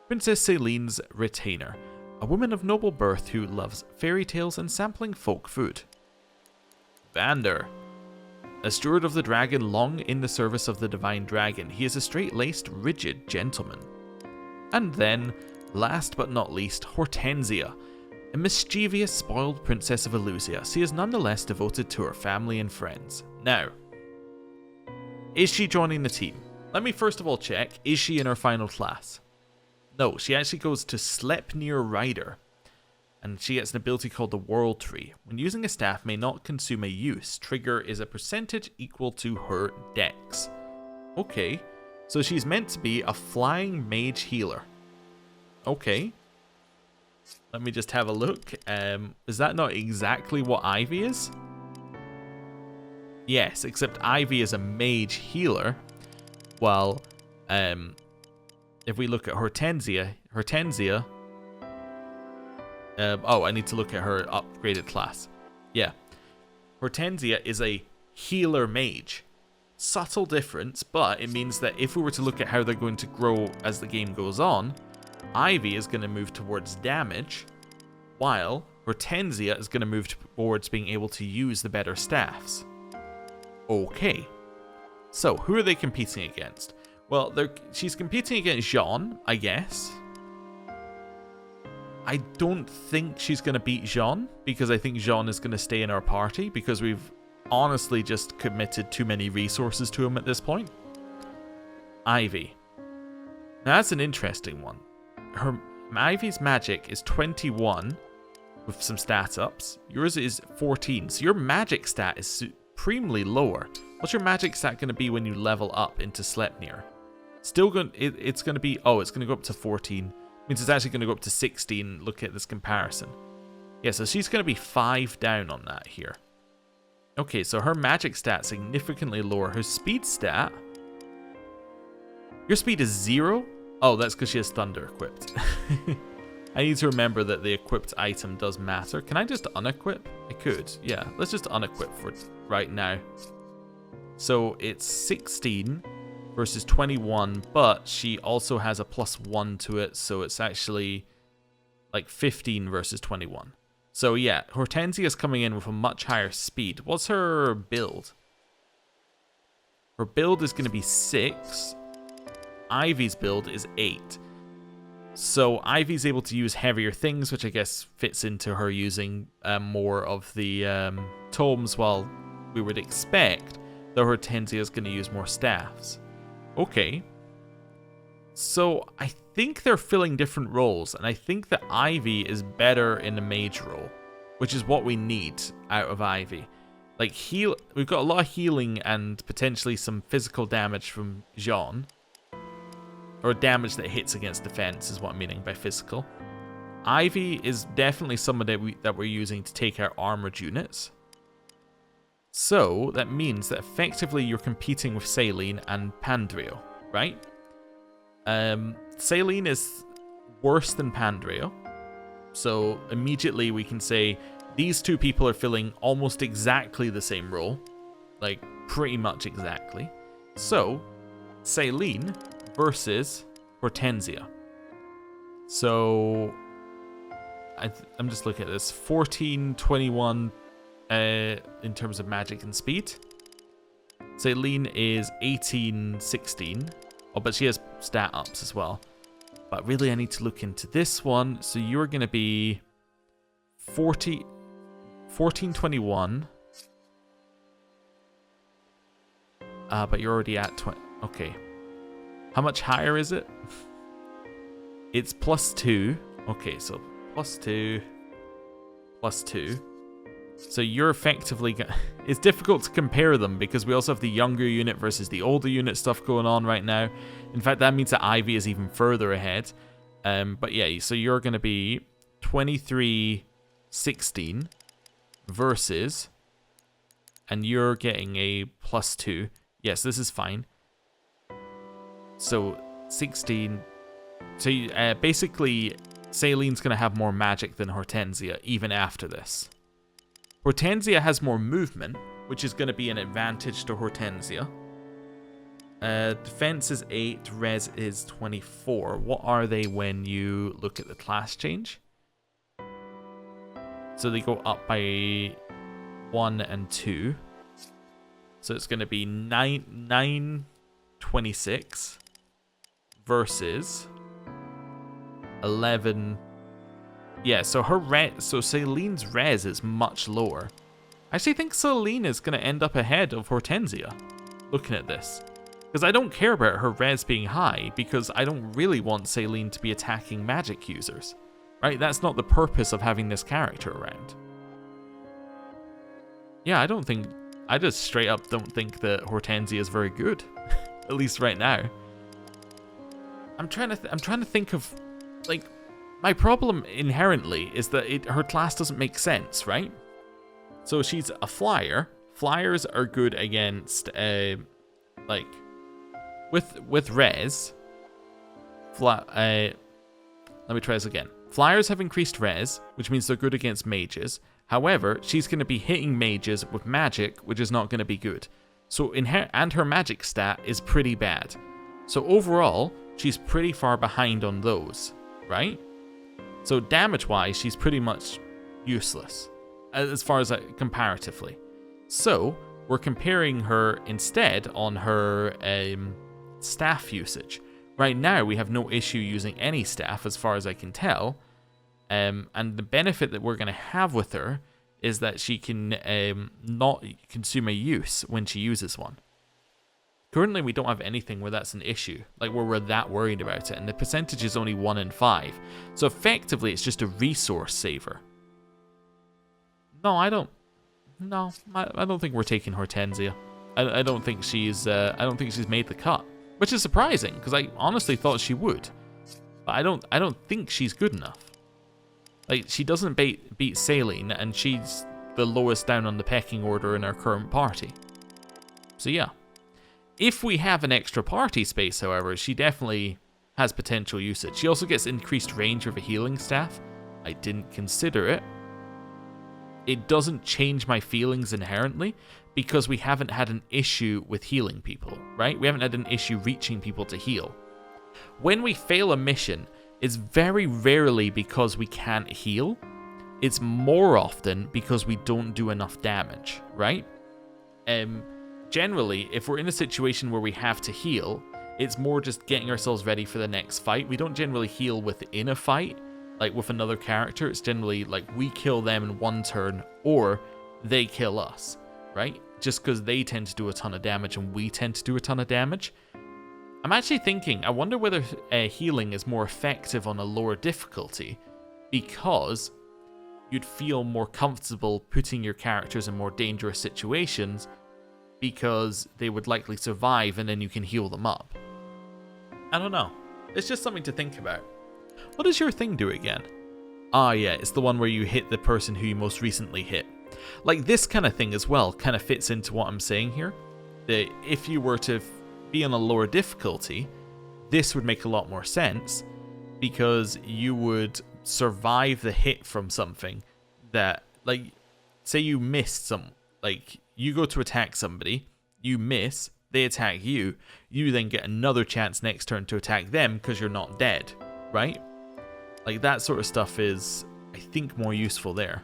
Princess Celine's retainer. A woman of noble birth who loves fairy tales and sampling folk food. Vander. A steward of the dragon long in the service of the divine dragon, he is a straight-laced, rigid gentleman. And then, last but not least, Hortensia. A mischievous, spoiled princess of Illusia, she is nonetheless devoted to her family and friends. Now, is she joining the team? Let me first of all check, is she in her final class? No, she actually goes to Sleipnir Rider, and she gets an ability called the World Tree. When using a staff may not consume a use, trigger is a percentage equal to her dex. Okay, so she's meant to be a flying mage healer. Okay. Let me just have a look. Is that not exactly what Ivy is? Yes, except Ivy is a mage healer, while if we look at Hortensia, oh, I need to look at her upgraded class. Yeah. Hortensia is a healer mage. Subtle difference, but it means that if we were to look at how they're going to grow as the game goes on, Ivy is going to move towards damage, while Hortensia is going to move towards being able to use the better staffs. Okay. So, who are they competing against? Well, she's competing against Jean, I guess. I don't think she's going to beat Jean, because I think Jean is going to stay in our party, because we've honestly just committed too many resources to him at this point. Ivy. Now, that's an interesting one. Ivy's magic is 21 with some stat ups. Yours is 14, so your magic stat is supremely lower. What's your magic stat going to be when you level up into Sleipnir? Still going, it's going to be, oh, it's going to go up to 14. Means it's actually going to go up to 16. Look at this comparison. Yeah, so she's going to be 5 down on that here. Okay, so her magic stat significantly lower. Her speed stat. Your speed is 0? Oh, that's because she has thunder equipped. I need to remember that the equipped item does matter. Can I just unequip? I could. Yeah, let's just unequip for right now. So it's 16 versus 21, but she also has a +1 to it, so it's actually like 15 versus 21. So yeah, Hortensia's coming in with a much higher speed. What's her build? Her build is going to be 6. Ivy's build is 8. So Ivy's able to use heavier things, which I guess fits into her using more of the tomes, while we would expect that Hortensia is going to use more staffs. Okay. So I think they're filling different roles, and I think that Ivy is better in the mage role, which is what we need out of Ivy. Like, we've got a lot of healing and potentially some physical damage from Jean. Or damage that hits against defense is what I'm meaning by physical. Ivy is definitely someone that we're using to take out armored units. So that means that effectively you're competing with Saline and Pandrio, right? Saline is worse than Pandrio. So immediately we can say these two people are filling almost exactly the same role. Like, pretty much exactly. So, Saline versus Hortensia. So I'm just looking at this. 14, 21 in terms of magic and speed. Saline is 18, 16. Oh, but she has stat ups as well. But really I need to look into this one. So you're going to be 14, 21. But you're already at 20. Okay. How much higher is it? It's +2. Okay, so +2, +2. So you're effectively... It's difficult to compare them because we also have the younger unit versus the older unit stuff going on right now. In fact, that means that Ivy is even further ahead. But yeah, so you're going to be 23, 16 versus... And you're getting a +2. Yes, this is fine. So 16. So basically, Saline's going to have more magic than Hortensia even after this. Hortensia has more movement, which is going to be an advantage to Hortensia. Defense is 8, res is 24. What are they when you look at the class change? So they go up by 1 and 2. So it's going to be 926 versus 11. Yeah, so so Saline's res is much lower. I actually think Saline is going to end up ahead of Hortensia, looking at this. Because I don't care about her res being high, because I don't really want Saline to be attacking magic users. Right? That's not the purpose of having this character around. Yeah, I just straight up don't think that Hortensia is very good. At least right now. I'm trying to think of, like, my problem inherently is that her class doesn't make sense, right? So she's a flyer. Flyers are good against, like, with res. Let me try this again. Flyers have increased res, which means they're good against mages. However, she's going to be hitting mages with magic, which is not going to be good. So her magic stat is pretty bad. So overall, she's pretty far behind on those, right? So damage-wise, she's pretty much useless, as far as comparatively. So we're comparing her instead on her staff usage. Right now, we have no issue using any staff as far as I can tell. And the benefit that we're going to have with her is that she can not consume a use when she uses one. Currently, we don't have anything where that's an issue, like where we're that worried about it, and the percentage is only 1 in 5. So effectively, it's just a resource saver. No, I don't think we're taking Hortensia. I don't think she's made the cut, which is surprising because I honestly thought she would. But I don't think she's good enough. Like, she doesn't beat Saline, and she's the lowest down on the pecking order in our current party. So yeah. If we have an extra party space, however, she definitely has potential usage. She also gets increased range with a healing staff. I didn't consider it. It doesn't change my feelings inherently because we haven't had an issue with healing people, right? We haven't had an issue reaching people to heal. When we fail a mission, it's very rarely because we can't heal. It's more often because we don't do enough damage, right? Generally, if we're in a situation where we have to heal, it's more just getting ourselves ready for the next fight. We don't generally heal within a fight, like with another character. It's generally like we kill them in one turn or they kill us, right? Just because they tend to do a ton of damage and we tend to do a ton of damage. I'm actually thinking, I wonder whether healing is more effective on a lower difficulty because you'd feel more comfortable putting your characters in more dangerous situations because they would likely survive and then you can heal them up. I don't know. It's just something to think about. What does your thing do again? Ah, yeah, it's the one where you hit the person who you most recently hit. Like, this kind of thing as well kind of fits into what I'm saying here. That if you were to be on a lower difficulty, this would make a lot more sense because you would survive the hit from something that, like, say you missed like, you go to attack somebody, you miss, they attack you, you then get another chance next turn to attack them because you're not dead, right? Like, that sort of stuff is, I think, more useful there.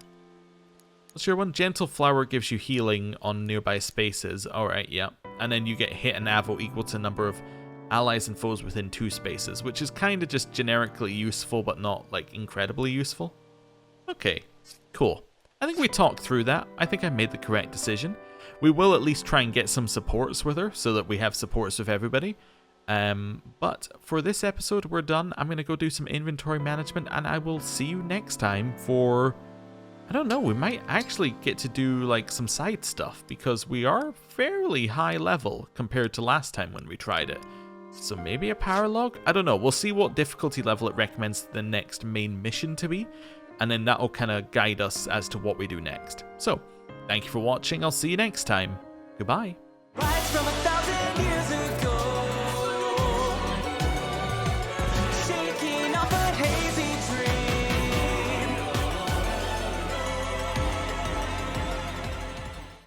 What's your one? Gentle Flower gives you healing on nearby spaces. Alright, yeah. And then you get hit and avo equal to number of allies and foes within 2 spaces, which is kind of just generically useful, but not, like, incredibly useful. Okay, cool. I think we talked through that. I think I made the correct decision. We will at least try and get some supports with her so that we have supports with everybody. But for this episode, we're done. I'm going to go do some inventory management and I will see you next time for, I don't know, we might actually get to do like some side stuff because we are fairly high level compared to last time when we tried it. So maybe a power log? I don't know. We'll see what difficulty level it recommends the next main mission to be. And then that'll kind of guide us as to what we do next. So, thank you for watching. I'll see you next time. Goodbye. Rise from 1,000 years ago.